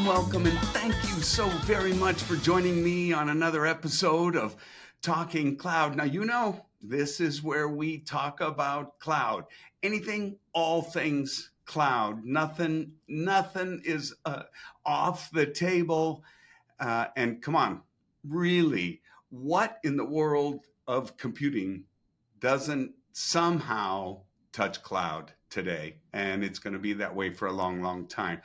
Welcome, and thank you so very much for joining me on another episode of Talking Cloud. Now, you know, this is where we talk about cloud. Anything, all things cloud. Nothing is off the table. And come on, really, what in the world of computing doesn't somehow touch cloud today? And it's going to be that way for a long, long time.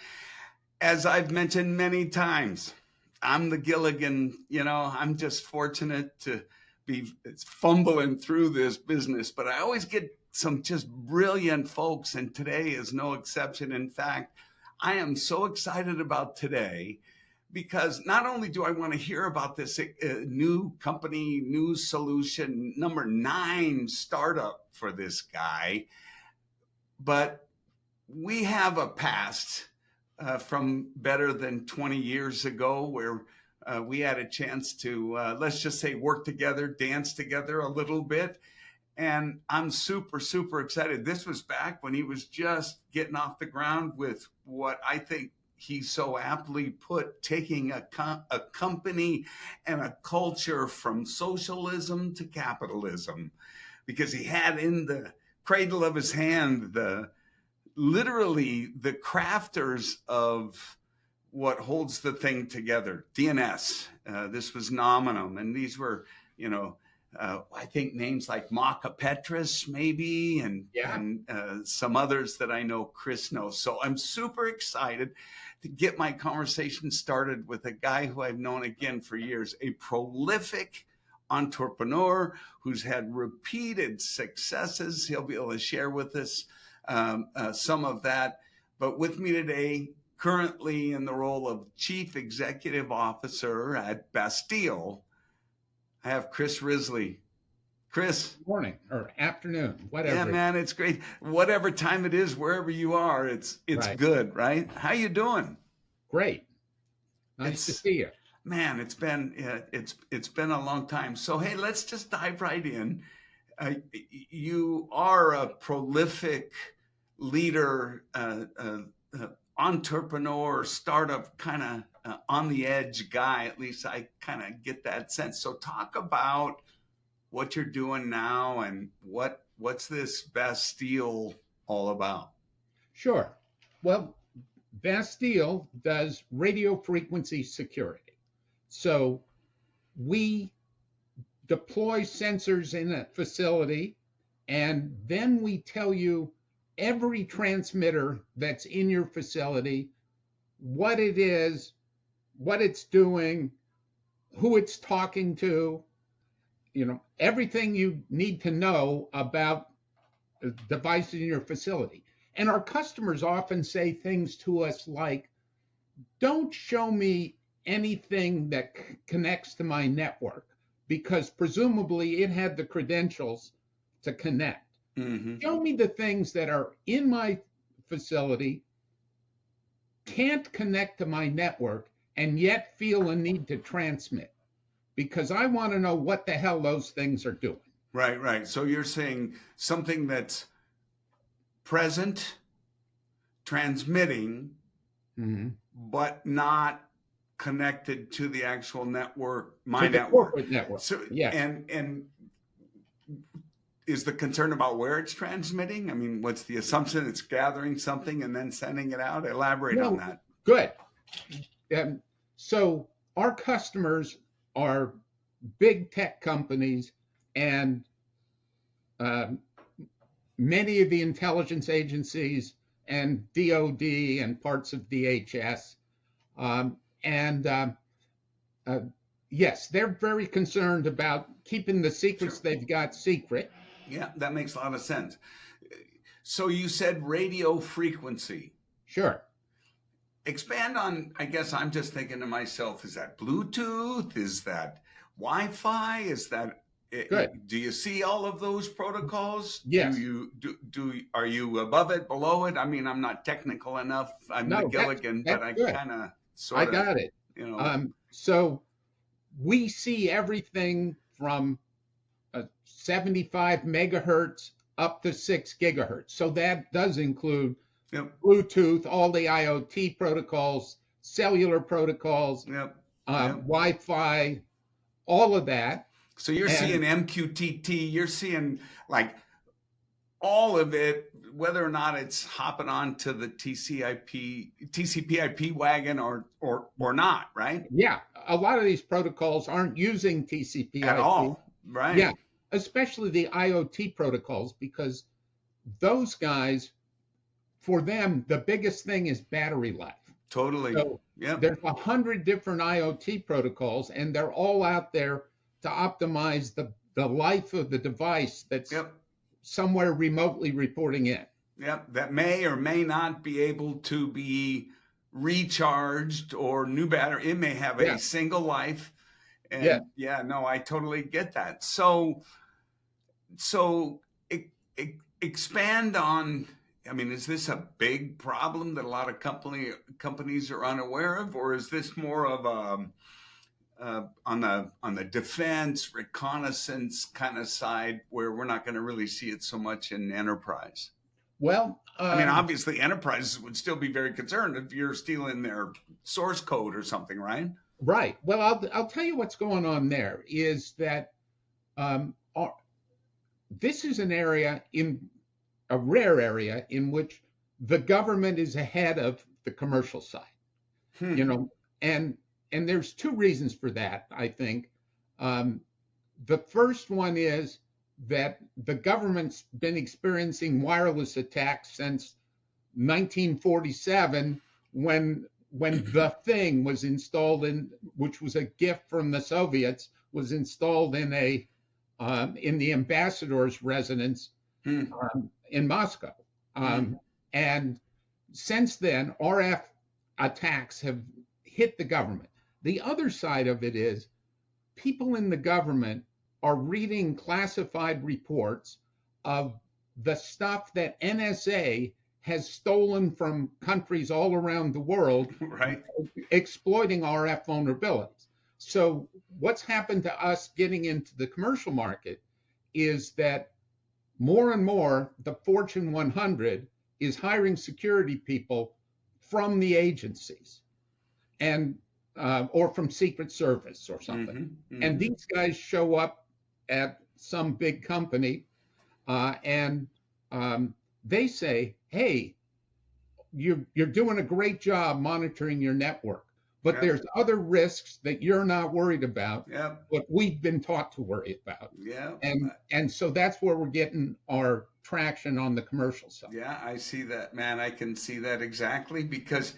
As I've mentioned many times, I'm the Gilligan, I'm just fortunate to be fumbling through this business, but I always get some just brilliant folks, and today is no exception. In fact, I am so excited about today because not only do I want to hear about this new company, new solution, number 9 startup for this guy, but we have a past from better than 20 years ago where we had a chance to, let's just say, work together, dance together a little bit. And I'm super, super excited. This was back when he was just getting off the ground with what I think he so aptly put, taking a company and a culture from socialism to capitalism, because he had in the cradle of his hand literally the crafters of what holds the thing together, DNS. This was Nominum, and these were, I think names like Maka Petrus maybe, and some others that I know Chris knows. So I'm super excited to get my conversation started with a guy who I've known again for years, a prolific entrepreneur who's had repeated successes. He'll be able to share with us some of that. But with me today, currently in the role of Chief Executive Officer at Bastille, I have Chris Risley. Chris. Morning or afternoon, whatever. Yeah, man, it's great. Whatever time it is, wherever you are, it's right. Good, right? How you doing? Great. Nice to see you. Man, it's been a long time. So hey, let's just dive right in. You are a prolific leader, entrepreneur, startup kind of on the edge guy. At least I kind of get that sense. So talk about what you're doing now and what's this Bastille all about? Sure. Well, Bastille does radio frequency security. So we deploy sensors in a facility, and then we tell you every transmitter that's in your facility, what it is, what it's doing, who it's talking to, everything you need to know about a device in your facility. And our customers often say things to us like, don't show me anything that connects to my network, because presumably it had the credentials to connect. Mm-hmm. Show me the things that are in my facility, can't connect to my network, and yet feel a need to transmit, because I want to know what the hell those things are doing. Right. So you're saying something that's present, transmitting, mm-hmm. but not connected to the actual network, my network. So, yeah. And is the concern about where it's transmitting? I mean, what's the assumption? It's gathering something and then sending it out? Elaborate on that. Good. So our customers are big tech companies and many of the intelligence agencies and DOD and parts of DHS. Yes, they're very concerned about keeping the secrets they've got secret. Yeah, that makes a lot of sense. So you said radio frequency. Sure. expand on, I guess I'm just thinking to myself, is that Bluetooth? Is that Wi-Fi? Is that, Good. do you see all of those protocols? Yes. Are you above it, below it? I mean, I'm not technical enough. I'm the No, Gilligan, but that's I good. kind of I sort of, got it. you know, So we see everything from 75 megahertz up to 6 gigahertz. So that does include yep, Bluetooth, all the IoT protocols, cellular protocols, yep, yep. Wi-Fi, all of that. So you're And seeing MQTT, you're seeing like all of it, whether or not it's hopping onto the TCP/IP wagon or not, right? yeah, a lot of these protocols aren't using At TCP/IP. all, right? Yeah, especially the IoT protocols, because those guys, for them, the biggest thing is battery life. Totally. So Yep. there's 100 different IoT protocols, and they're all out there to optimize the life of the device that's Yep. somewhere remotely reporting in. Yep. That may or may not be able to be recharged or new battery. It may have a Yeah, single life. yeah. And yeah, no, I totally get that. So expand on, I mean, is this a big problem that a lot of companies are unaware of, or is this more of a on the defense reconnaissance kind of side where we're not going to really see it so much in enterprise? Well, I mean, obviously, enterprises would still be very concerned if you're stealing their source code or something, right? right. Well, I'll tell you what's going on there is that um, our, this is an area in a rare area in which the government is ahead of the commercial side. You Hmm. know, and there's two reasons for that. I think um, the first one is that the government's been experiencing wireless attacks since 1947 when the thing was installed in, which was a gift from the Soviets, was installed in the ambassador's residence Hmm. in Moscow. Hmm. And since then, RF attacks have hit the government. The other side of it is people in the government are reading classified reports of the stuff that NSA has stolen from countries all around the world, Right. exploiting RF vulnerabilities. So, what's happened to us getting into the commercial market is that more and more the Fortune 100 is hiring security people from the agencies and or from Secret Service or something. Mm-hmm. And Mm-hmm. these guys show up at some big company and they say, "Hey, you're doing a great job monitoring your network, but Yep. there's other risks that you're not worried about, Yep. but we've been taught to worry about." Yep. And so that's where we're getting our traction on the commercial side. Yeah, I see that, man. I can see that exactly because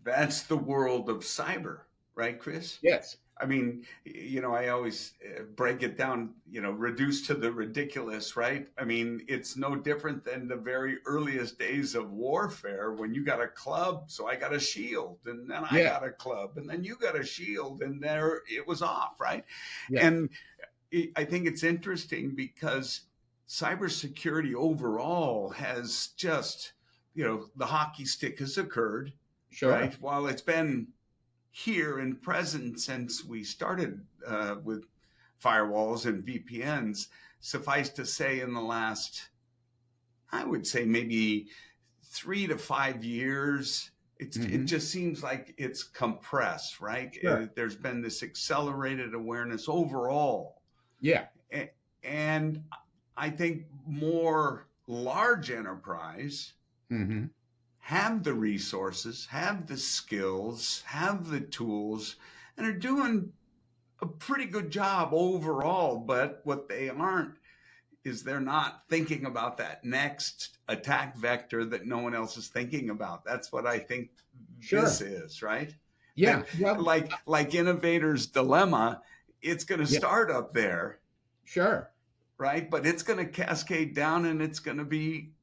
that's the world of cyber, right, Chris? Yes, I mean, I always break it down, reduced to the ridiculous, right? I mean, it's no different than the very earliest days of warfare when you got a club, so I got a shield, and then I yeah, got a club, and then you got a shield, and there it was off, right? yeah, And I think it's interesting because cybersecurity overall has just, the hockey stick has occurred, sure. right? While it's been here and present since we started with firewalls and VPNs, suffice to say, in the last, I would say maybe 3 to 5 years, it Hmm. just seems like it's compressed, right? Sure. There's been this accelerated awareness overall, Yeah. and I think more large enterprise Hmm. have the resources, have the skills, have the tools, and are doing a pretty good job overall. But what they aren't is they're not thinking about that next attack vector that no one else is thinking about. That's what I think this Sure. is, right? Yeah. That Well, like innovator's dilemma, it's going to yeah, start up there, sure. right? But it's going to cascade down and it's going to be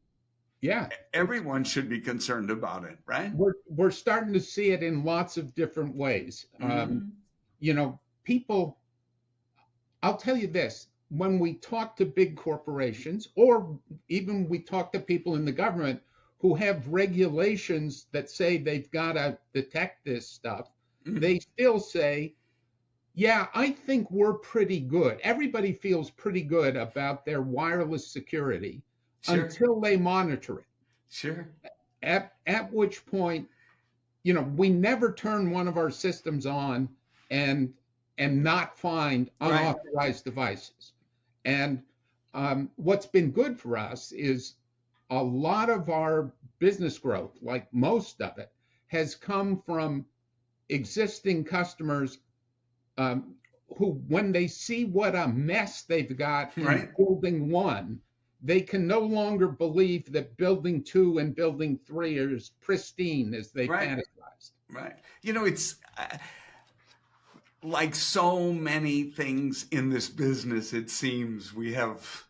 Yeah. Everyone should be concerned about it, right? We're starting to see it in lots of different ways. Mm-hmm. People, I'll tell you this, when we talk to big corporations, or even we talk to people in the government who have regulations that say they've got to detect this stuff, Mm-hmm. they still say, yeah, I think we're pretty good. Everybody feels pretty good about their wireless security Sure. until they monitor it. Sure. At which point, we never turn one of our systems on and not find unauthorized devices. And what's been good for us is a lot of our business growth, like most of it, has come from existing customers who, when they see what a mess they've got in building 1, they can no longer believe that building 2 and building 3 are as pristine as they fantasized. Right. It's like so many things in this business, it seems we have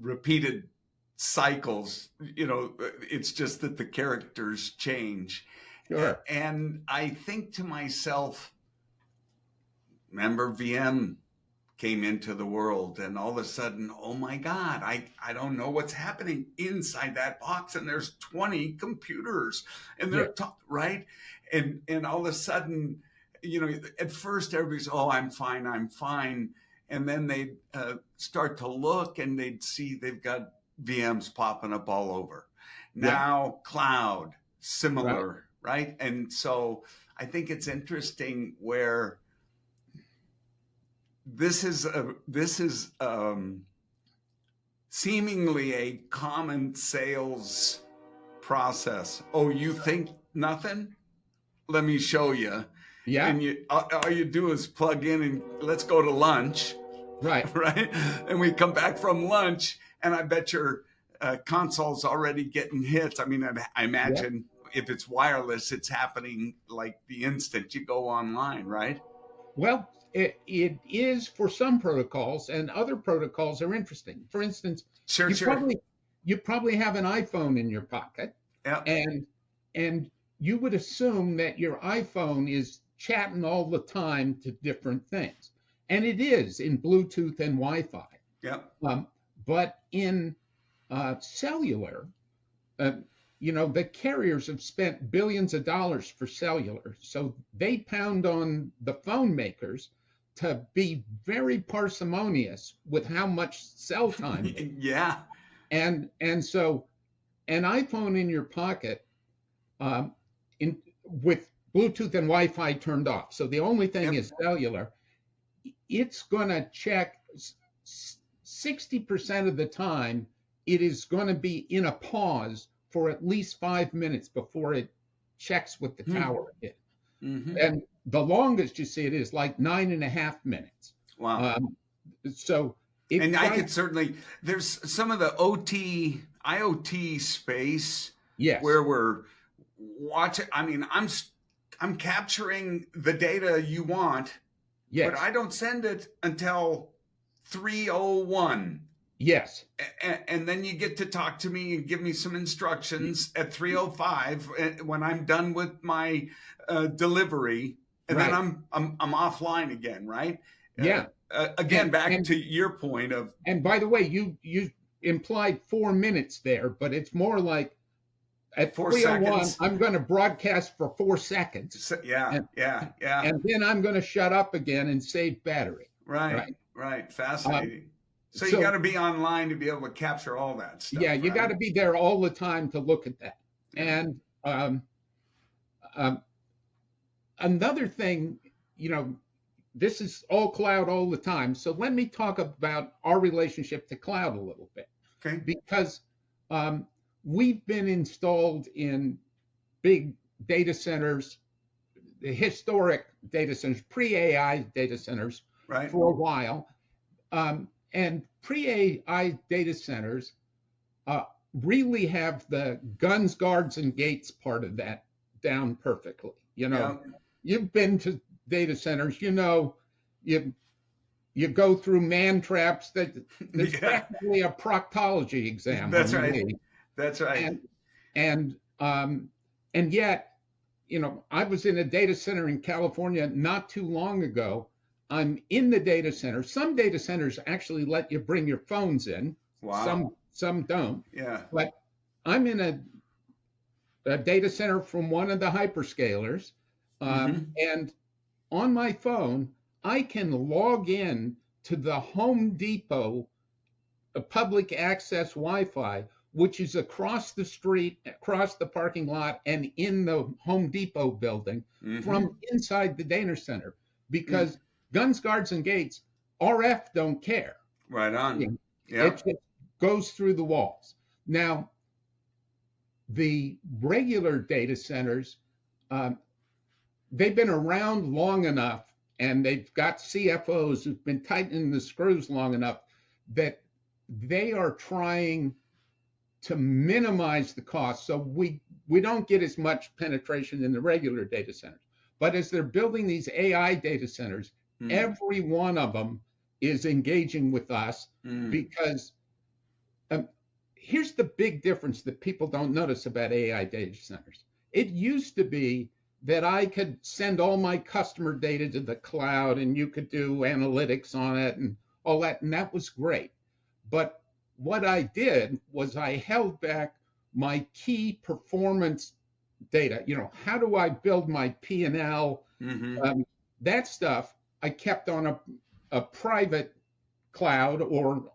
repeated cycles. It's just that the characters change. Sure. And I think to myself, remember VM came into the world, and all of a sudden, oh my God, I don't know what's happening inside that box, and there's 20 computers, and they're right, and all of a sudden, at first everybody's, oh, I'm fine, and then they start to look, and they'd see they've got VMs popping up all over. Now cloud, similar, right? And so I think it's interesting where this is seemingly a common sales process. Oh, you think nothing? Let me show you. Yeah. And all you do is plug in and let's go to lunch. Right. Right. And we come back from lunch, and I bet your console's already getting hits. I mean, I imagine if it's wireless, it's happening like the instant you go online, right? Well, it is for some protocols, and other protocols are interesting. For instance, you probably have an iPhone in your pocket, and you would assume that your iPhone is chatting all the time to different things, and it is in Bluetooth and Wi-Fi. Yeah. But in cellular, the carriers have spent billions of dollars for cellular, so they pound on the phone makers to be very parsimonious with how much cell time. Yeah. And so an iPhone in your pocket with Bluetooth and Wi-Fi turned off, so the only thing is cellular, it's going to check 60% of the time, it is going to be in a pause for at least 5 minutes before it checks with the tower again. Mm-hmm. And the longest you see it is like 9.5 minutes. Wow. I could certainly, there's some of the IoT space where we're watching. I mean, I'm capturing the data you want, but I don't send it until 3:01. Yes. And then you get to talk to me and give me some instructions at 3:05 when I'm done with my delivery, and then I'm offline again, right? Yeah. Back to your point of. And by the way, you implied 4 minutes there, but it's more like at 3:01, I'm going to broadcast for 4 seconds. Yeah. And then I'm going to shut up again and save battery. Right. Fascinating. So you got to be online to be able to capture all that stuff. Yeah, you got to be there all the time to look at that. And another thing, this is all cloud all the time. So let me talk about our relationship to cloud a little bit. Okay. Because we've been installed in big data centers, the historic data centers, pre-AI data centers for a while. And pre-AI data centers really have the guns, guards, and gates part of that down perfectly. You've been to data centers, you go through man traps. That's practically a proctology exam. That's right. That's right. And and yet, I was in a data center in California not too long ago. I'm in the data center. Some data centers actually let you bring your phones in. Wow. Some don't. Yeah. But I'm in a data center from one of the hyperscalers, Mm-hmm. and on my phone, I can log in to the Home Depot public access Wi-Fi, which is across the street, across the parking lot, and in the Home Depot building Mm-hmm. from inside the data center, Mm. because guns, guards, and gates, RF don't care. Right on. It Yep. just goes through the walls. Now, the regular data centers, um, they've been around long enough, and they've got CFOs who've been tightening the screws long enough that they are trying to minimize the cost, so we don't get as much penetration in the regular data centers. But as they're building these AI data centers, Mm. every one of them is engaging with us, Mm. because um, here's the big difference that people don't notice about AI data centers. It used to be that I could send all my customer data to the cloud and you could do analytics on it and all that, and that was great. But what I did was I held back my key performance data. How do I build my P&L? Mm-hmm. That stuff I kept on a private cloud, or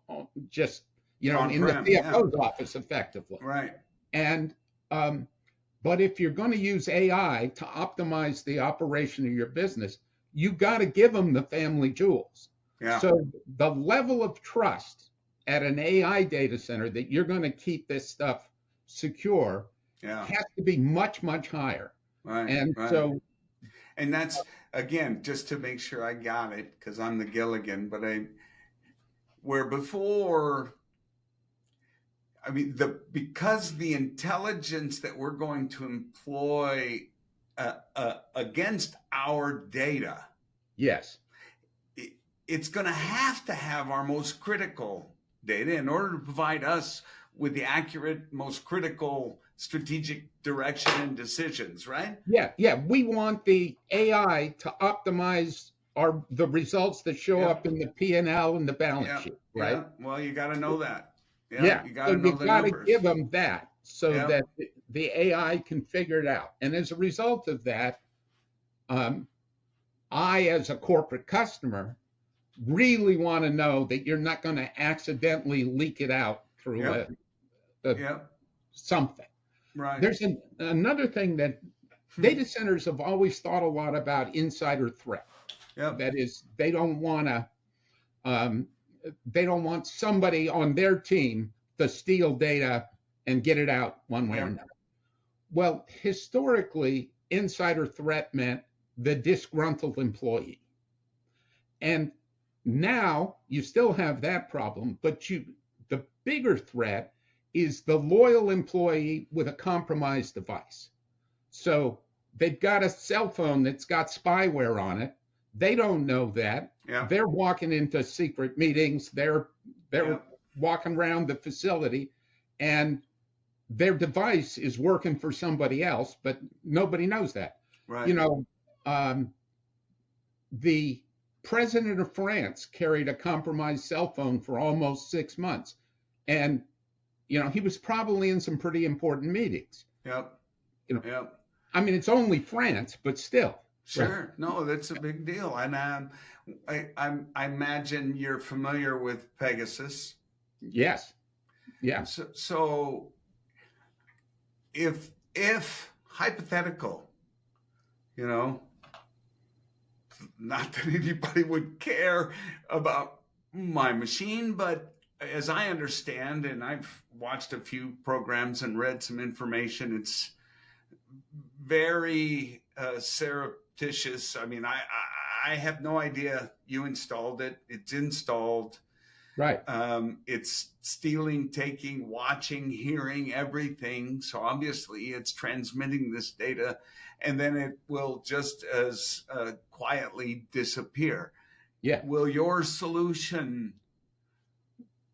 just in the On-prem. Yeah. CFO's office effectively. Right. And but if you're going to use AI to optimize the operation of your business, you got to give them the family jewels. Yeah. So the level of trust at an AI data center that you're going to keep this stuff secure Yeah. has to be much, much higher. Right. And Right. so, And that's, again, just to make sure I got it, because I'm the Gilligan, but where before, I mean, because the intelligence that we're going to employ against our data, yes, it's going to have our most critical data in order to provide us with the accurate, most critical strategic direction and decisions, right? yeah, we want the AI to optimize the results that show Yeah. up in the P&L and the balance Yeah. sheet, right? Yeah. Well, you got to know that. Yeah. Yeah, You got so to you know the got to numbers. give them that so Yeah. that the AI can figure it out. And as a result of that, I, as a corporate customer, really want to know that you're not going to accidentally leak it out through Yep. a Yep. something. Right. There's another thing that data centers have always thought a lot about: insider threat. Yep. That is, they don't want somebody on their team to steal data and get it out one way or Yep. another. Well, historically, insider threat meant the disgruntled employee. And now you still have that problem, but the bigger threat is the loyal employee with a compromised device. So they've got a cell phone that's got spyware on it. They don't know that. Yeah. They're walking into secret meetings. They're Yeah. walking around the facility, and their device is working for somebody else, but nobody knows that. Right. The president of France carried a compromised cell phone for almost 6 months, and he was probably in some pretty important meetings. Yep. Yep. I mean, it's only France, but still. Sure. No, that's a big deal. And I imagine you're familiar with Pegasus. Yes. Yeah. So if hypothetical, not that anybody would care about my machine, but as I understand, and I've watched a few programs and read some information, it's very surreptitious. I mean, I have no idea you installed it. It's installed. Right. It's stealing, taking, watching, hearing everything. So obviously it's transmitting this data, and then it will just as quietly disappear. Yeah. Will your solution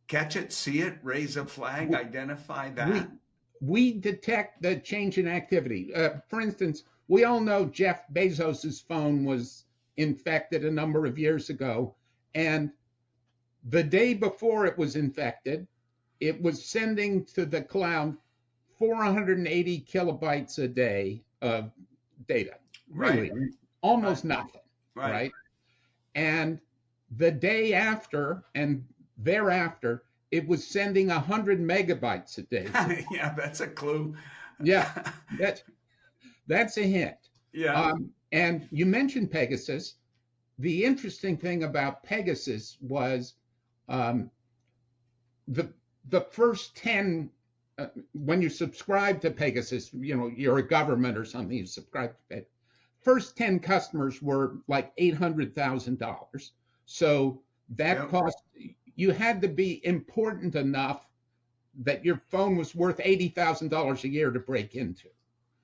catch it, see it, raise a flag, identify that? we detect the change in activity. For instance, we all know Jeff Bezos's phone was infected a number of years ago, and the day before it was infected, it was sending to the cloud 480 kilobytes a day of data. Really, Right. almost nothing, Right. right? And the day after and thereafter, it was sending 100 megabytes a day. Yeah, that's a clue. Yeah, that's a hint. Yeah. And you mentioned Pegasus. The interesting thing about Pegasus was the first 10, when you subscribe to Pegasus, you're a government or something, you subscribe to it. First 10 customers were like $800,000. So that cost, you had to be important enough that your phone was worth $80,000 a year to break into.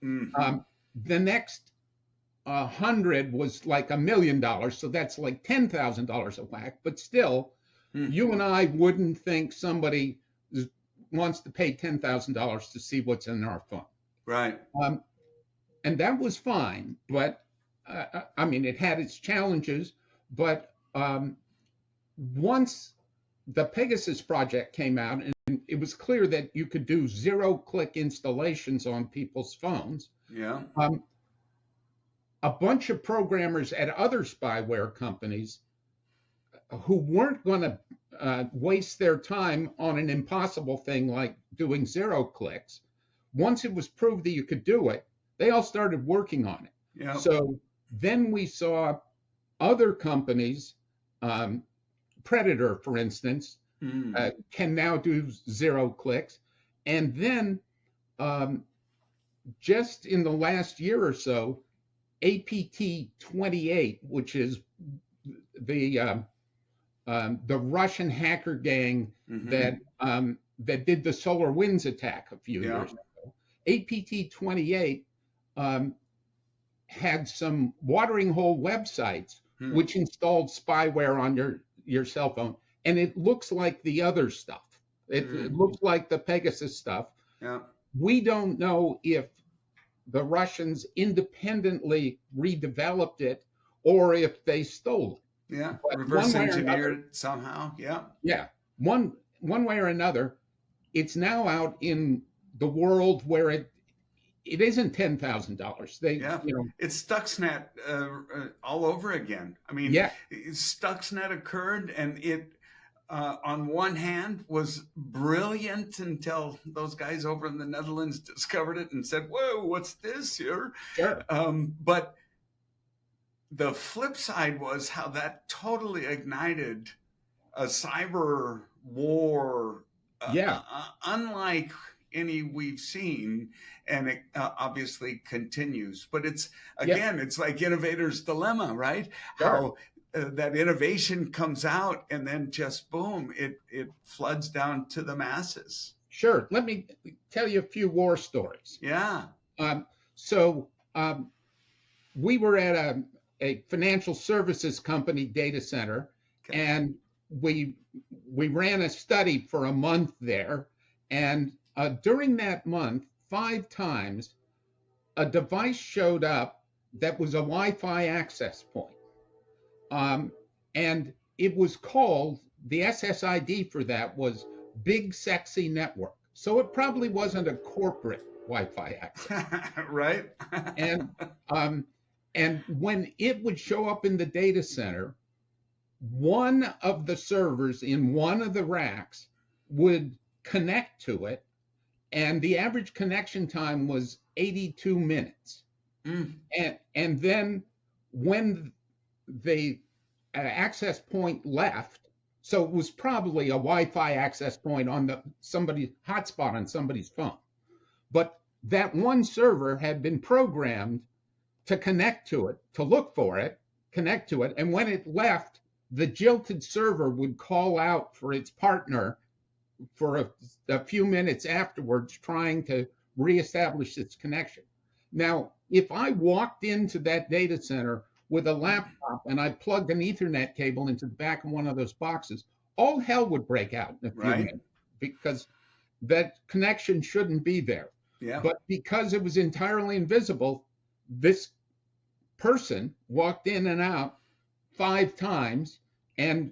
Mm-hmm. The next 100 was like $1 million. So that's like $10,000 a whack. But still, you and I wouldn't think somebody wants to pay $10,000 to see what's in our phone. Right. And that was fine. But I mean, it had its challenges. But once the Pegasus project came out, and it was clear that you could do zero-click installations on people's phones. Yeah. A bunch of programmers at other spyware companies who weren't going to waste their time on an impossible thing like doing zero clicks, once it was proved that you could do it, they all started working on it. Yeah. So then we saw other companies, Predator, for instance, can now do zero clicks. And then just in the last year or so, APT 28, which is the Russian hacker gang that did the SolarWinds attack a few years ago. APT 28 had some watering hole websites which installed spyware on your cell phone, and it looks like the other stuff. It looks like the Pegasus stuff. Yeah. We don't know if the Russians independently redeveloped it or if they stole it. Yeah. But reverse engineered it somehow. Yeah. Yeah. One way or another, it's now out in the world where it isn't $10,000. It's Stuxnet all over again. I mean, Stuxnet occurred, and it, on one hand, was brilliant until those guys over in the Netherlands discovered it and said, "Whoa, what's this here?" Sure. But the flip side was how that totally ignited a cyber war, unlike any we've seen, and it obviously continues. But it's it's like innovator's dilemma, right? Sure. How that innovation comes out and then just boom, it floods down to the masses. Sure. Let me tell you a few war stories. Yeah. We were at a financial services company data center, and we ran a study for a month there. And during that month, 5 times, a device showed up that was a Wi-Fi access point. And it was called, the SSID for that was Big Sexy Network. So it probably wasn't a corporate Wi-Fi access. Right. And when it would show up in the data center, one of the servers in one of the racks would connect to it, and the average connection time was 82 minutes. And then when the access point left, so it was probably a Wi-Fi access point on somebody's hotspot on somebody's phone, but that one server had been programmed to connect to it, to look for it, connect to it, and when it left, the jilted server would call out for its partner for a few minutes afterwards, trying to reestablish its connection. Now, if I walked into that data center with a laptop and I plugged an Ethernet cable into the back of one of those boxes, all hell would break out in a few minutes, because that connection shouldn't be there. Yeah. But because it was entirely invisible, this person walked in and out 5 times, and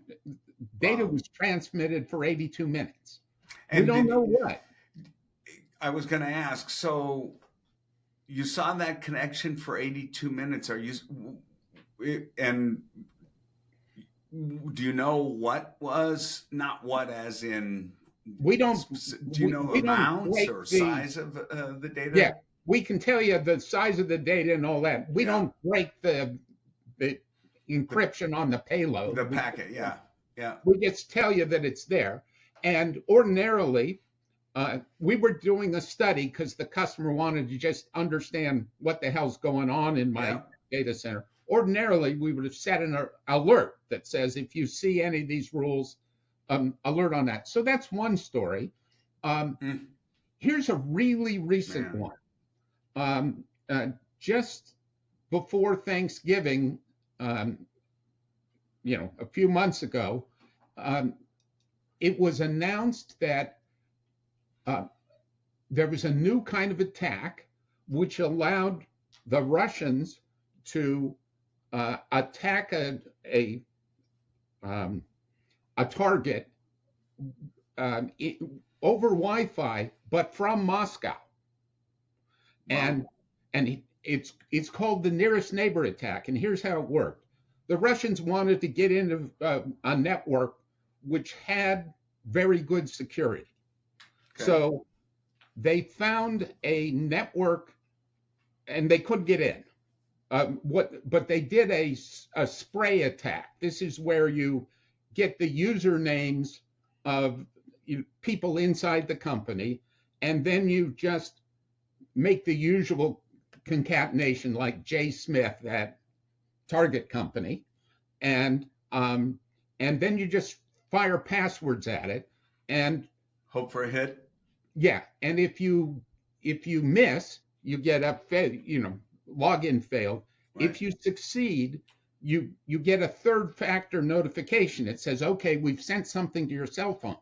data Wow. was transmitted for 82 minutes. We And don't know what. I was going to ask, so you saw that connection for 82 minutes. And do you know what was, not what as in, We don't. do you know We don't amounts break or the. size of the data? Yeah, we can tell you the size of the data and all that. We Yeah. don't break the encryption on the payload. The packet, yeah. Yeah. We just tell you that it's there. And ordinarily, we were doing a study because the customer wanted to just understand what the hell's going on in my data center. Ordinarily, we would have set an alert that says, if you see any of these rules, alert on that. So that's one story. Here's a really recent one. Just before Thanksgiving, a few months ago, it was announced that there was a new kind of attack which allowed the Russians to attack a target over Wi-Fi, but from Moscow. Wow. And it's called the nearest neighbor attack. And here's how it worked. The Russians wanted to get into a network which had very good security. Okay. So they found a network, and they couldn't get in. But they did a spray attack. This is where you get the usernames of people inside the company, and then you just make the usual concatenation, like J. Smith at Target Company, and then you just fire passwords at it and hope for a hit. Yeah, and if you miss, you get a login failed. Right. If you succeed, you get a third factor notification. It says, okay, we've sent something to your cell phone.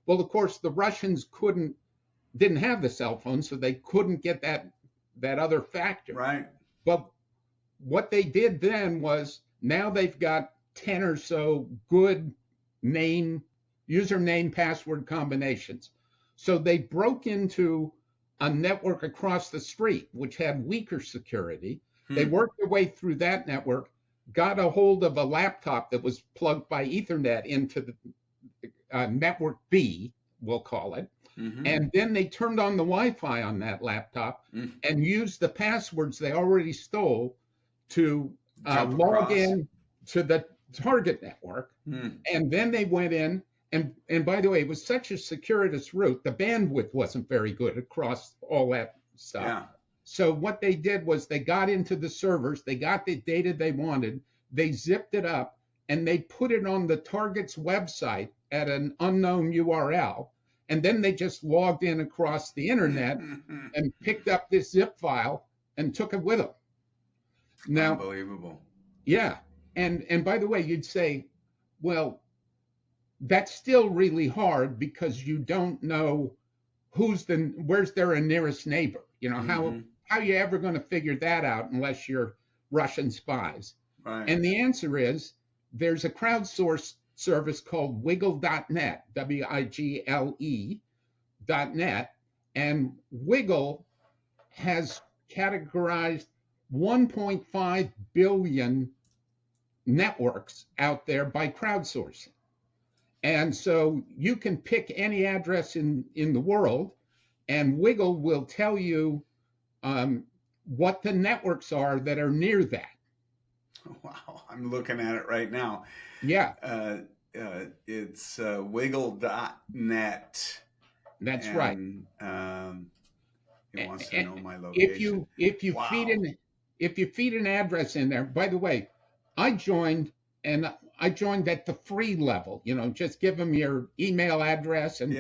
Well, of course, the Russians didn't have the cell phone, so they couldn't get that other factor. Right. But what they did then was, now they've got 10 or so good username password combinations. So they broke into a network across the street, which had weaker security. They worked their way through that network, got a hold of a laptop that was plugged by Ethernet into the network B, we'll call it. Mm-hmm. And then they turned on the Wi-Fi on that laptop and used the passwords they already stole to log in to the target network. And then they went in, and by the way, it was such a circuitous route, the bandwidth wasn't very good across all that stuff. Yeah. So what they did was they got into the servers, they got the data they wanted, they zipped it up, and they put it on the target's website at an unknown URL. And then they just logged in across the internet and picked up this zip file and took it with them. Now, unbelievable. Yeah. And by the way, you'd say, well, that's still really hard because you don't know where's their nearest neighbor. How are you ever going to figure that out unless you're Russian spies? Right. And the answer is, there's a crowdsourced service called wiggle.net, WIGLE.net, and Wiggle has categorized 1.5 billion networks out there by crowdsourcing. And so you can pick any address in the world, and Wiggle will tell you what the networks are that are near that. Wow, I'm looking at it right now. Yeah. It's wiggle.net. That's right. It wants to know my location. If you feed an address in there, by the way, I joined at the free level, just give them your email address and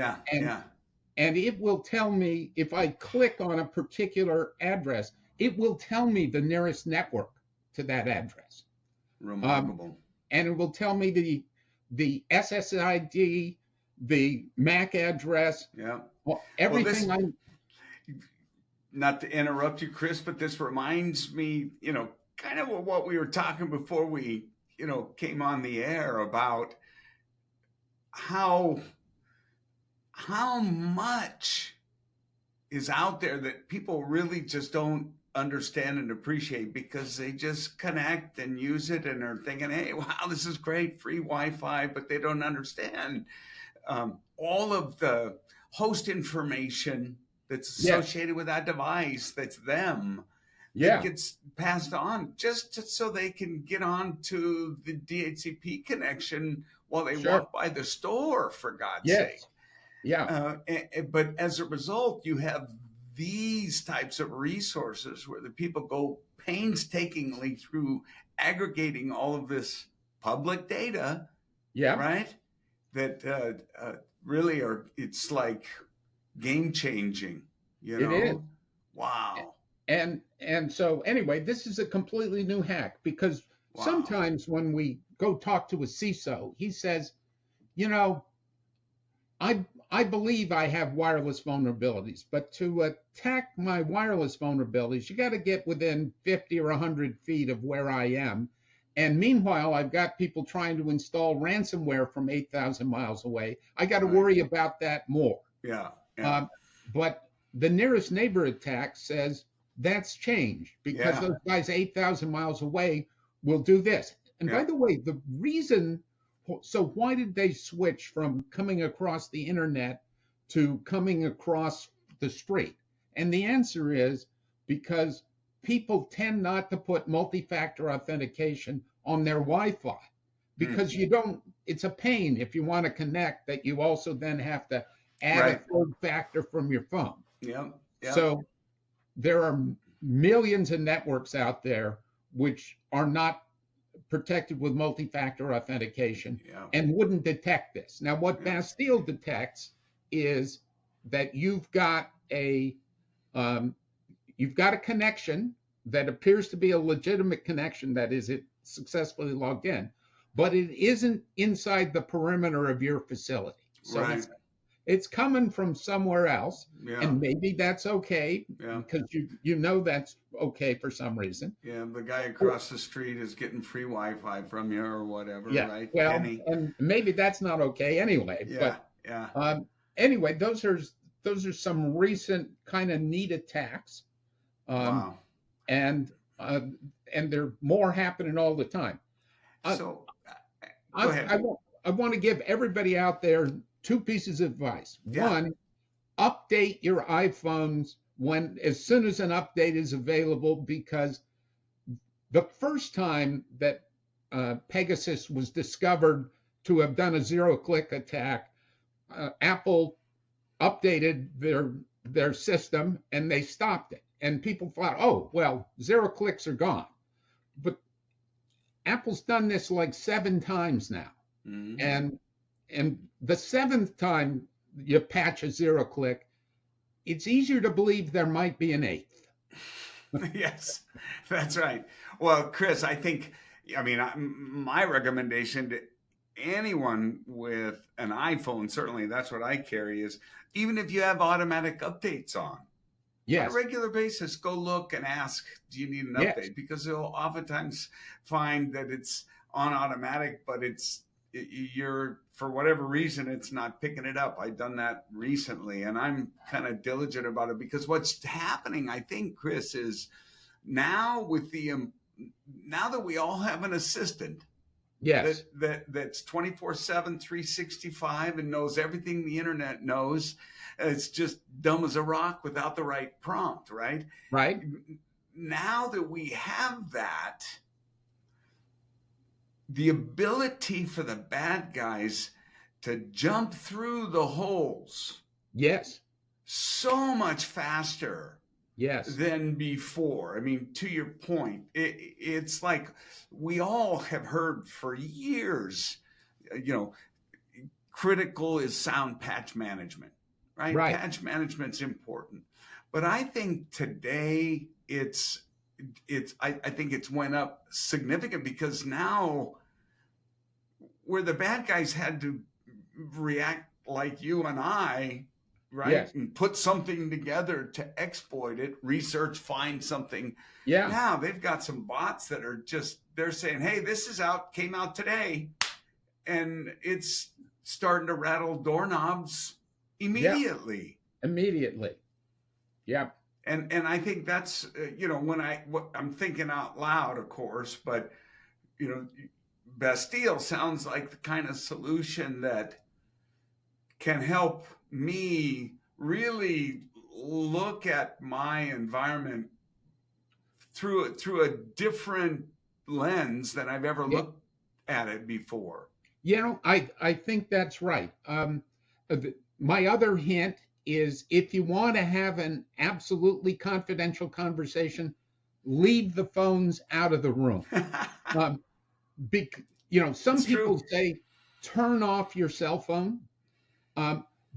it will tell me, if I click on a particular address, it will tell me the nearest network to that address. Remarkable. And it will tell me the SSID, the MAC address, Well, Well, this, everything I not to interrupt you, Chris, but this reminds me, kind of what we were talking before we, came on the air about how much is out there that people really just don't understand and appreciate because they just connect and use it and are thinking, hey, wow, this is great, free Wi-Fi, but they don't understand all of the host information that's yes, associated with that device, that's them, that yeah, gets passed on so they can get on to the DHCP connection while they sure, walk by the store, for God's sake. yes, yeah, But as a result, you have these types of resources where the people go painstakingly through aggregating all of this public data, yeah, right? That really it's like game changing, you it is. know? Wow. And so anyway, this is a completely new hack because Wow. sometimes when we go talk to a CISO, he says, you know, I believe I have wireless vulnerabilities, but to attack my wireless vulnerabilities, you got to get within 50 or 100 feet of where I am. And meanwhile, I've got people trying to install ransomware from 8,000 miles away. I got to Right. worry about that more. Yeah. Yeah. Um, but the nearest neighbor attack says that's changed because Yeah. those guys 8,000 miles away will do this. And by Yeah. the way, the reason, so why did they switch from coming across the internet to coming across the street? And the answer is because people tend not to put multi-factor authentication on their Wi-Fi Hmm. because you don't, it's a pain if you want to connect that you also then have to add a Right. third factor from your phone. Yeah. Yeah. So there are millions of networks out there which are not protected with multi-factor authentication Yeah. and wouldn't detect this. Now, what Yeah. Bastille detects is that um, you've got a connection that appears to be a legitimate connection, that is, it successfully logged in, but it isn't inside the perimeter of your facility. So Right. it's coming from somewhere else, Yeah. and maybe that's okay Yeah. because you know that's okay for some reason. Yeah. The guy across the street is getting free Wi-Fi from you or whatever, Yeah, right? well, Penny. and maybe that's not okay anyway. Yeah. But Yeah. anyway, those are some recent kind of neat attacks, um, Wow. and uh, and there are more happening all the time. I So go I, ahead. I want to give everybody out there two pieces of advice. Yeah. One, update your iPhones as soon as an update is available, because the first time that Pegasus was discovered to have done a zero-click attack, Apple updated their system and they stopped it. And people thought, oh, well, zero clicks are gone. But Apple's done this like 7 times now. Hmm. And the seventh time you patch a zero click, it's easier to believe there might be an eighth. Yes, that's right. Well, Chris, my recommendation to anyone with an iPhone, certainly that's what I carry, is even if you have automatic updates on a Yes, regular basis, go look and ask, do you need an yes, update? Because you'll oftentimes find that it's on automatic, but you're, for whatever reason, it's not picking it up. I've done that recently, and I'm kind of diligent about it because what's happening, I think, Chris, is now now that we all have an assistant yes, that's 24/7, 365, and knows everything the internet knows. It's just dumb as a rock without the right prompt, right? right? Now that we have that, the ability for the bad guys to jump through the holes Yes, so much faster yes, than before. I mean, to your point, it's like we all have heard for years, you know, critical is sound patch management, right? right. Patch management's important. But I think today I think it's went up significant because now where the bad guys had to react like you and I right? Yes. And put something together to exploit it, research, find something. Yeah. Now they've got some bots that are just, they're saying, hey, this is out, came out today, and it's starting to rattle doorknobs Yeah. immediately. Immediately. Yeah. And I think that's, I'm thinking out loud, of course, but, Bastille sounds like the kind of solution that can help me really look at my environment through a different lens than I've ever Yeah. looked at it before. I think that's right. My other hint is if you want to have an absolutely confidential conversation, leave the phones out of the room. Um, some It's people true. say turn off your cell phone,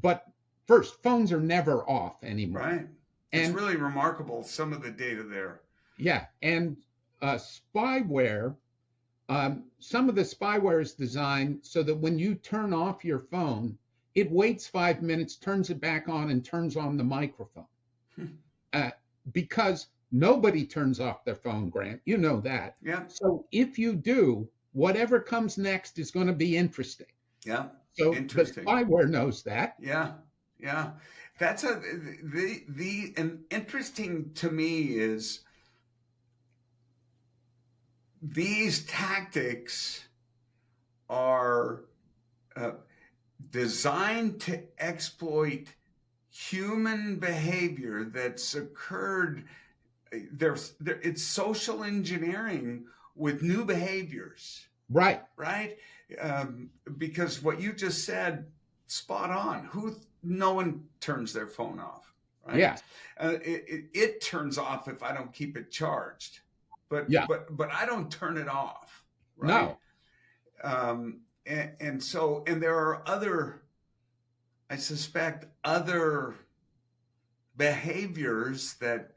but first, phones are never off anymore. Right. It's And really remarkable, some of the data there. yeah, and spyware. Some of the spyware is designed so that when you turn off your phone, it waits 5 minutes, turns it back on, and turns on the microphone. Because nobody turns off their phone, Grant. You know that. Yeah. So if you do, whatever comes next is going to be interesting. Yeah. So Interesting. the spyware knows that. Yeah. Yeah. That's and interesting to me is these tactics are designed to exploit human behavior that's occurred. It's social engineering with new behaviors. Right. Right? Because what you just said, spot on. No one turns their phone off. Right? Yeah. It turns off if I don't keep it charged. But I don't turn it off. Right? No. And there are I suspect other behaviors that,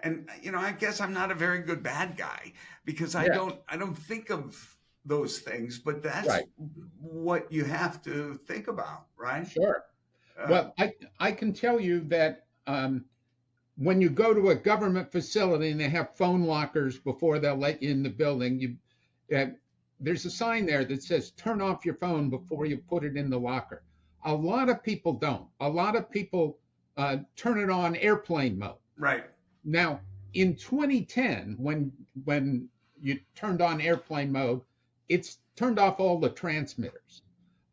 and I guess I'm not a very good bad guy because I don't think of those things, but that's right. what you have to think about, right? Sure. Well, I can tell you that when you go to a government facility and they have phone lockers before they'll let you in the building, there's a sign there that says turn off your phone before you put it in the locker. A lot of people don't. A lot of people turn it on airplane mode. Right. Now, in 2010, when you turned on airplane mode, it's turned off all the transmitters.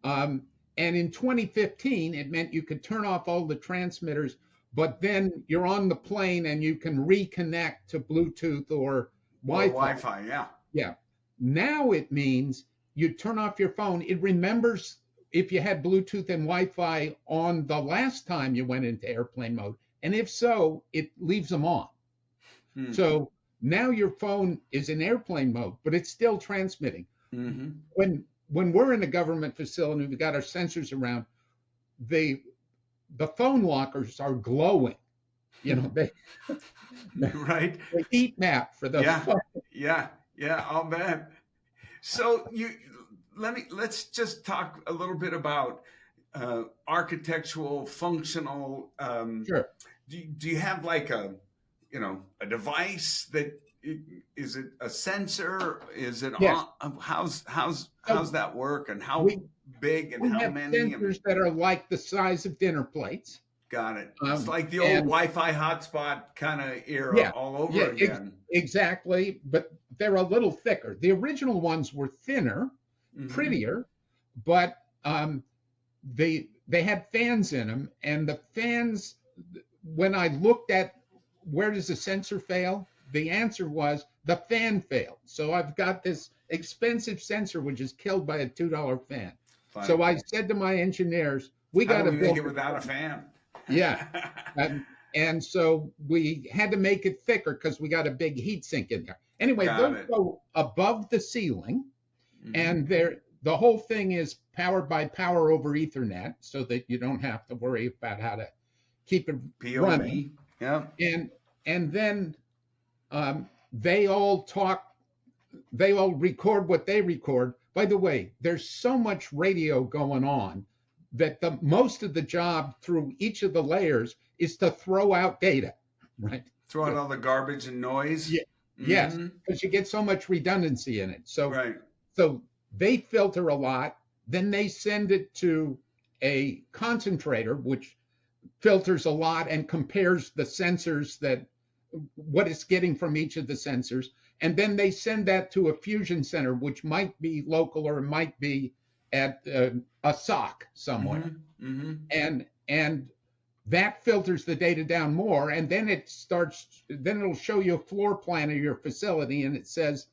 And in 2015, it meant you could turn off all the transmitters, but then you're on the plane and you can reconnect to Bluetooth or Wi-Fi. Wi-Fi, yeah. Yeah. Now it means you turn off your phone. It remembers if you had Bluetooth and Wi-Fi on the last time you went into airplane mode. And if so, it leaves them on. So now your phone is in airplane mode, but it's still transmitting. Mm-hmm. When we're in a government facility, we've got our sensors around, the phone lockers are glowing. They right. the heat map for the phone. Yeah, I'll bet. So let's just talk a little bit about architectural, functional. Sure. Do you have like a device that is it a sensor? Is it yes. How's that work, and how big and how many? We have sensors that are like the size of dinner plates. Got it. It's like the old Wi-Fi hotspot kind of era all over again. Exactly, but they're a little thicker. The original ones were thinner, prettier, but they had fans in them, and the fans, when I looked at where does the sensor fail, the answer was the fan failed. So I've got this expensive sensor which is killed by a $2 fan. Fine. So I said to my engineers, we got to make it without a fan. Yeah. And so we had to make it thicker because we got a big heat sink in there. Anyway, those go above the ceiling, and the whole thing is powered by power over Ethernet, so that you don't have to worry about how to keep it running. Yeah. And then they all record what they record. By the way, there's so much radio going on that the most of the job through each of the layers is to throw out data, right? Throw out all the garbage and noise. Yeah, yes, Mm-hmm. because you get so much redundancy in it. Right. So they filter a lot, then they send it to a concentrator, which filters a lot and compares the sensors that what it's getting from each of the sensors. And then they send that to a fusion center, which might be local or it might be at a SOC somewhere. Mm-hmm. Mm-hmm. And that filters the data down more. And then it'll show you a floor plan of your facility. And it says,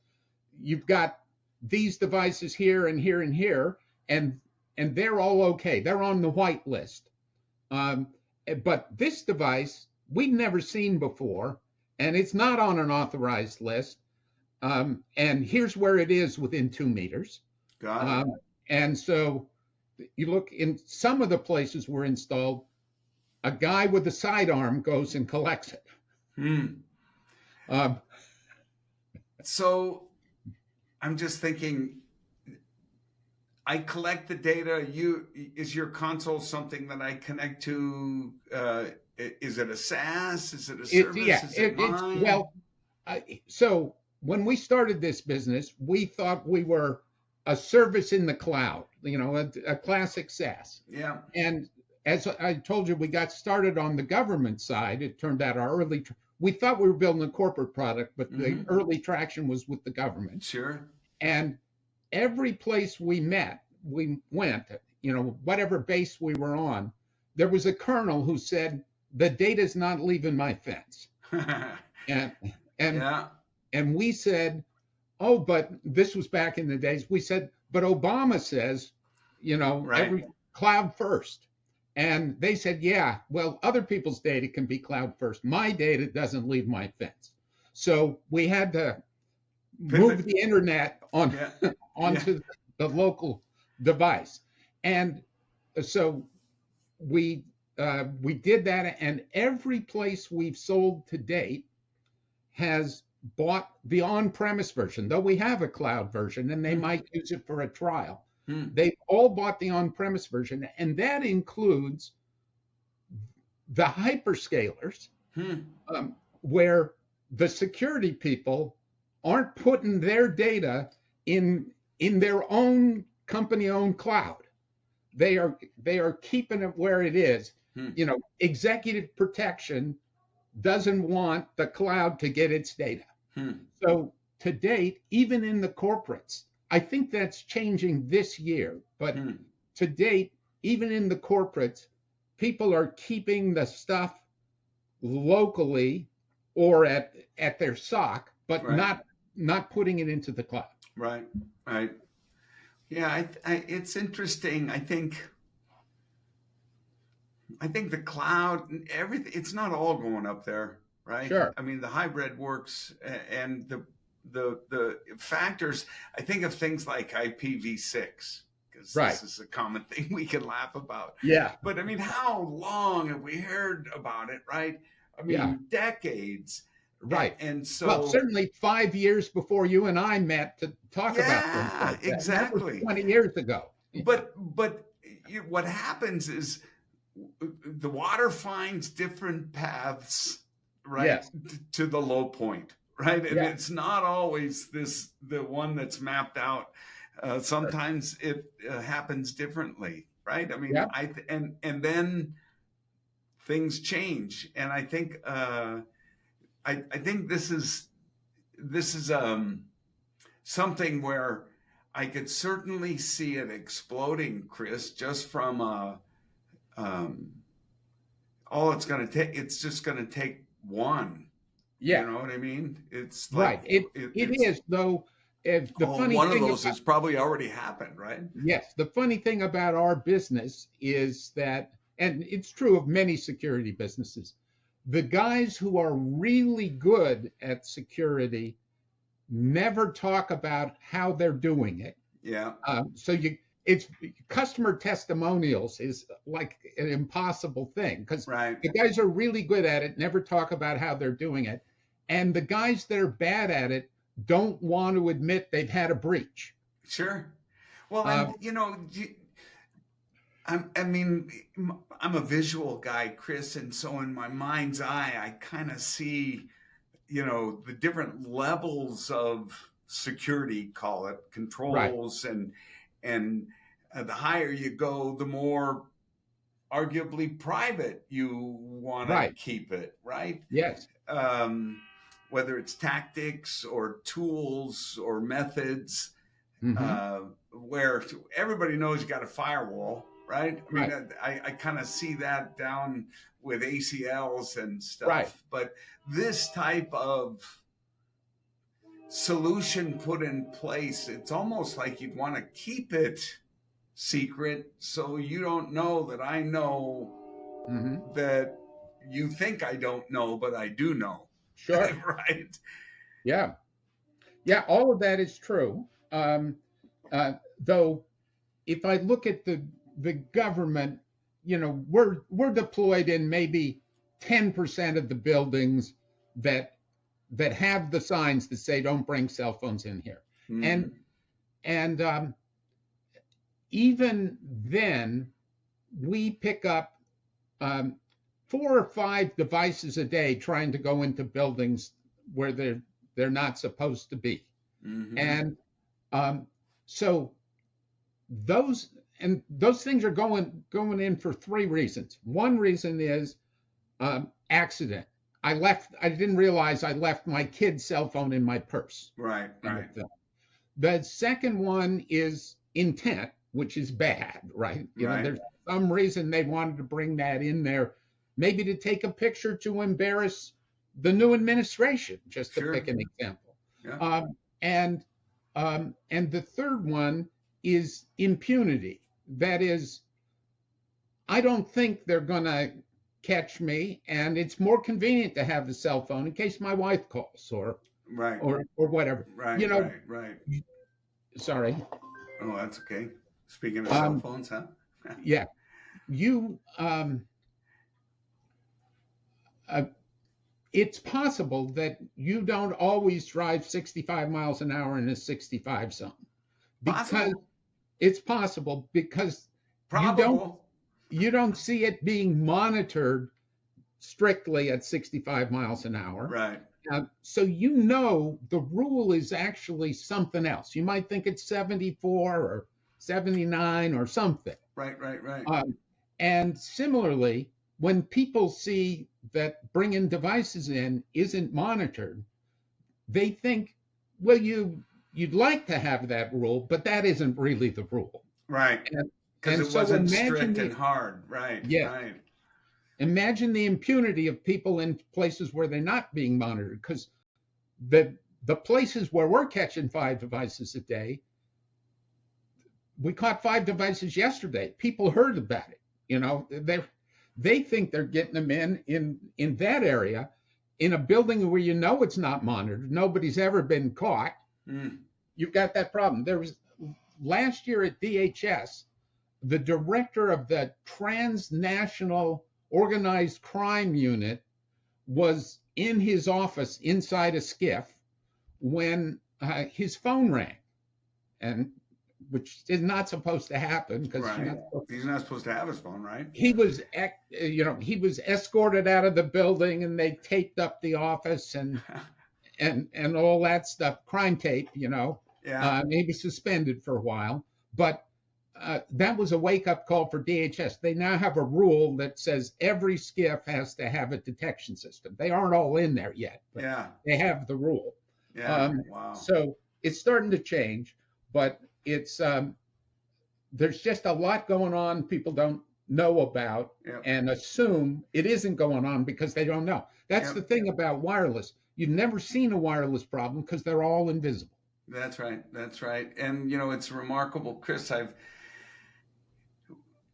you've got these devices here and here and here, and they're all okay. They're on the white list. But this device we'd never seen before, and it's not on an authorized list. And here's where it is within 2 meters. Got it. And so you look in some of the places we're installed, a guy with a sidearm goes and collects it. So I'm just thinking, I collect the data. Is your console something that I connect to? Is it a SaaS? Is it a service? Is it mine? So when we started this business, we thought we were a service in the cloud, a classic SaaS. Yeah. And as I told you, we got started on the government side. It turned out we thought we were building a corporate product, but the early traction was with the government. Sure. And every place we went, whatever base we were on, there was a colonel who said, the data's not leaving my fence. And we said, oh, but this was back in the days. We said, but Obama says, right. Every cloud first. And they said, yeah, well, other people's data can be cloud first. My data doesn't leave my fence. So we had to move the internet onto the local device. And so we did that, and every place we've sold to date has bought the on-premise version, though we have a cloud version, and they might use it for a trial. They've all bought the on-premise version, and that includes the hyperscalers, where the security people aren't putting their data in their own company-owned cloud. They are keeping it where it is. Executive protection doesn't want the cloud to get its data. So to date, even in the corporates, I think that's changing this year, but to date, even in the corporates, people are keeping the stuff locally or at their SOC, but not putting it into the cloud. Right. Yeah, it's interesting. I think the cloud, everything, it's not all going up there, right? Sure. I mean, the hybrid works, and the factors. I think of things like IPv6, because this is a common thing we can laugh about. Yeah. But I mean, how long have we heard about it, right? I mean, decades. Right. And so, well, certainly 5 years before you and I met to talk about things like that. Exactly. That was 20 years ago. But what happens is the water finds different paths, right, to the low point, right? And it's not always the one that's mapped out. Sometimes it happens differently, right? I mean, and then things change, and I think I think this is something where I could certainly see it exploding, Chris, just from all it's going to take. It's just going to take one. Yeah. You know what I mean? It's like, right. It is, though. One of those has probably already happened, right? Yes. The funny thing about our business is that, and it's true of many security businesses, the guys who are really good at security never talk about how they're doing it. Yeah. It's customer testimonials is like an impossible thing, because the guys are really good at it, never talk about how they're doing it. And the guys that are bad at it don't want to admit they've had a breach. Sure. Well, and, I mean, I'm a visual guy, Chris, and so in my mind's eye, I kind of see, the different levels of security, call it Right, controls, and the higher you go, the more arguably private you want to right. keep it, right? Yes. Um, Whether it's tactics or tools or methods, Hmm. where everybody knows you got a firewall, right? I mean, Right, I kind of see that down with ACLs and right. stuff, but this type of solution put in place, it's almost like you'd want to keep it secret so you don't know that I know Hmm. that you think I don't know, but I do know. Sure. Right? Yeah. Yeah. All of that is true. Though, if I look at the government, we're deployed in maybe 10% of the buildings that that have the signs that say don't bring cell phones in here. And Mm-hmm. and even then, we pick up um, 4 or 5 devices a day trying to go into buildings where they're not supposed to be. Mm-hmm. And um, so those those things are going in for 3 reasons. One reason is accident. I didn't realize I left my kid's cell phone in my purse Right, in the right, film. The second one is intent, which is bad, right? right. There's some reason they wanted to bring that in there, maybe to take a picture to embarrass the new administration, just to pick Sure. an example. Yeah. Um, and and the third one is impunity. That is, I don't think they're going to catch me, and it's more convenient to have the cell phone in case my wife calls Right, or whatever. right, You know, right, right. sorry. Oh, that's okay. Speaking of cell Um, phones, huh? yeah, you. Uh, it's possible that you don't always drive 65 miles an hour in a 65 zone, because Possible, it's possible because you don't probable. you don't see it being monitored strictly at 65 miles an hour. Right. So the rule is actually something else. You might think it's 74 or 79 or something. Right, right, right. Um, and similarly, when people see that bringing devices in isn't monitored, they think, well, you'd like to have that rule, but that isn't really the rule. Right. And Because it so wasn't strict and hard. Right, yeah, right. imagine the impunity of people in places where they're not being monitored, because the places where we're catching 5 devices a day, we caught 5 devices yesterday. People heard about it. They think they're getting them in that area, in a building where it's not monitored. Nobody's ever been caught. Mm. You've got that problem. There was last year at DHS, the director of the transnational organized crime unit was in his office inside a skiff when his phone rang, and which is not supposed to happen because you're Right. not supposed to. He's not supposed to have his phone, right? He was escorted out of the building, and they taped up the office and all that stuff, crime tape. Yeah. Maybe suspended for a while, but that was a wake-up call for DHS. They now have a rule that says every skiff has to have a detection system. They aren't all in there yet, but Yeah. they have the rule. Yeah. Wow. So it's starting to change, but there's just a lot going on people don't know about, Yep. and assume it isn't going on because they don't know. That's Yep. the thing about wireless. You've never seen a wireless problem because they're all invisible. That's right. That's right. And it's remarkable, Chris.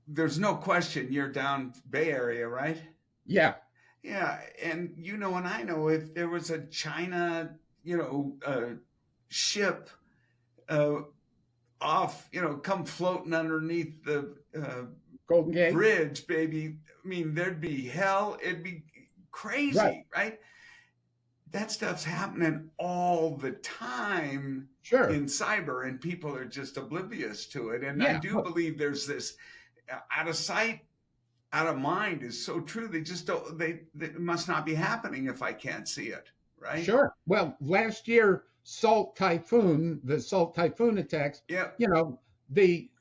There's no question you're down Bay Area, right? Yeah. Yeah, and and I know if there was a China, ship uh, off, come floating underneath the Golden Gate. bridge, baby. I mean, there'd be hell. It'd be Right. crazy, right? That stuff's happening all the time Sure. in cyber, and people are just oblivious to it. And I Yeah. do believe there's this out of sight, out of mind is so true. They just don't, it must not be happening if I can't see it, right? Sure. Well, last year, the Salt Typhoon attacks, Yeah.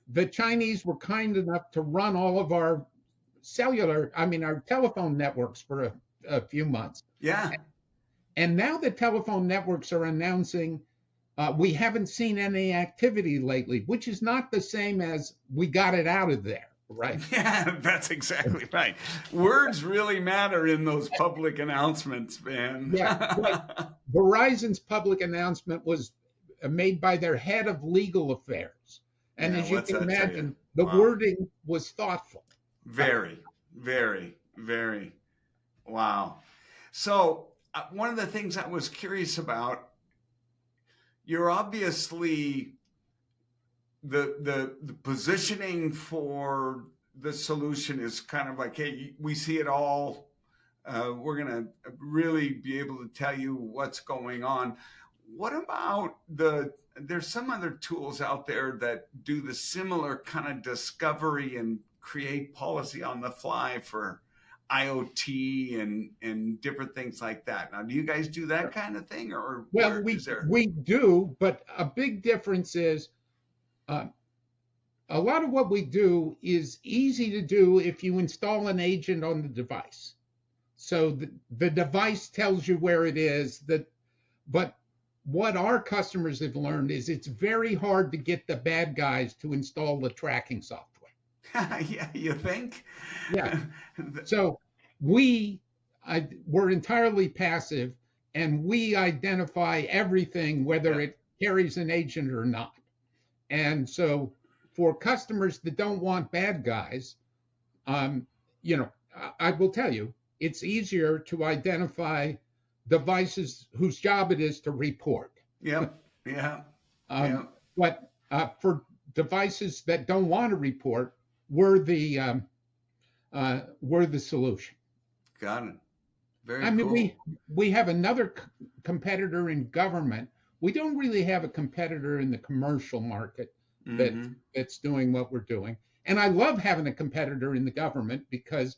The Chinese were kind enough to run all of our our telephone networks for a few months. Yeah. And now the telephone networks are announcing we haven't seen any activity lately, which is not the same as we got it out of there, right? Yeah, that's exactly right. Words really matter in those public announcements, man. Yeah. Like Verizon's public announcement was made by their head of legal affairs. And Yeah, as you what's can that tell you? imagine, the Wow. wording was thoughtful. Very, very, very. Wow. So one of the things I was curious about, you're obviously the positioning for the solution is kind of like, hey, we see it all. We're going to really be able to tell you what's going on. What about there's some other tools out there that do the similar kind of discovery and create policy on the fly for IoT and different things like that. Now, do you guys do that kind of thing, or Well, we do, but a big difference is a lot of what we do is easy to do if you install an agent on the device. So the device tells you where it is. But what our customers have learned is it's very hard to get the bad guys to install the tracking software. Yeah, you think? Yeah. So we're entirely passive, and we identify everything, whether it carries an agent or not. And so for customers that don't want bad guys, I will tell you, it's easier to identify devices whose job it is to report. Yeah. But for devices that don't want to report, we're the solution. Got it. Very cool. We have another competitor in government. We don't really have a competitor in the commercial market that's doing what we're doing. And I love having a competitor in the government because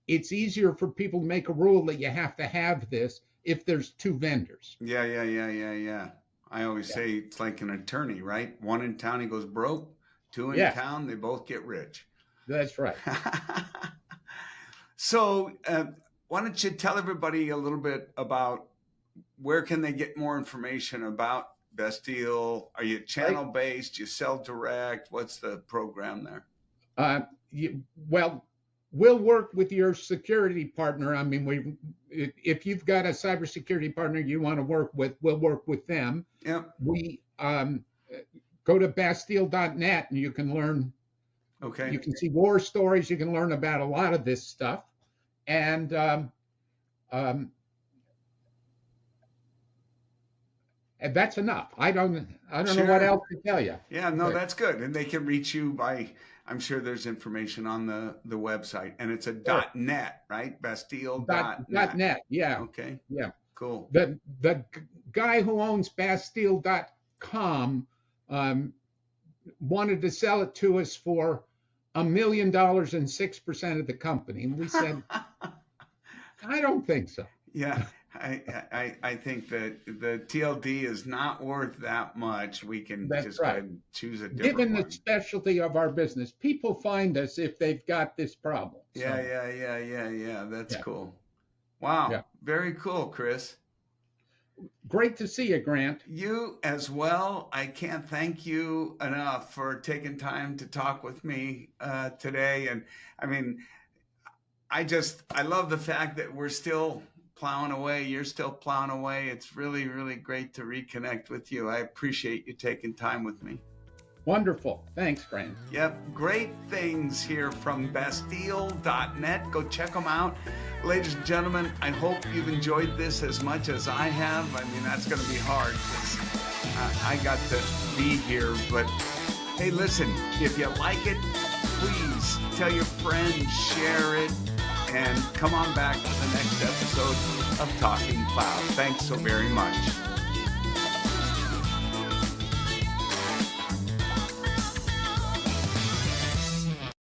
it's easier for people to make a rule that you have to have this if there's two vendors. Yeah. I always say it's like an attorney, right? One in town, he goes broke. Two in town, they both get rich. That's right. So why don't you tell everybody a little bit about where can they get more information about Bastille? Are you channel based? You sell direct? What's the program there? We'll work with your security partner. I mean, if you've got a cybersecurity partner you want to work with, we'll work with them. Yep. We go to Bastille.net and you can learn. Okay. You can see war stories. You can learn about a lot of this stuff, and that's enough. I don't know what else to tell you. Yeah, no, that's good. And they can reach you by, I'm sure there's information on the website, and it's a .net, right? Bastille.net. .net. Yeah. Okay. Yeah. Cool. The guy who owns Bastille.com wanted to sell it to us for $1 million and 6% of the company, and we said, I don't think so. Yeah. I think that the TLD is not worth that much. We can just go ahead and choose a different Given one. the specialty of our business, people find us if they've got this problem. Yeah. That's cool. Wow. Yeah. Very cool, Chris. Great to see you, Grant. You as well. I can't thank you enough for taking time to talk with me today. And I mean, I love the fact that we're still plowing away. You're still plowing away. It's really, really great to reconnect with you. I appreciate you taking time with me. Wonderful. Thanks, Grant. Yep. Great things here from Bastille.net. Go check them out. Ladies and gentlemen, I hope you've enjoyed this as much as I have. I mean, that's going to be hard because I got to be here. But hey, listen, if you like it, please tell your friends, share it, and come on back to the next episode of Talking Cloud. Thanks so very much.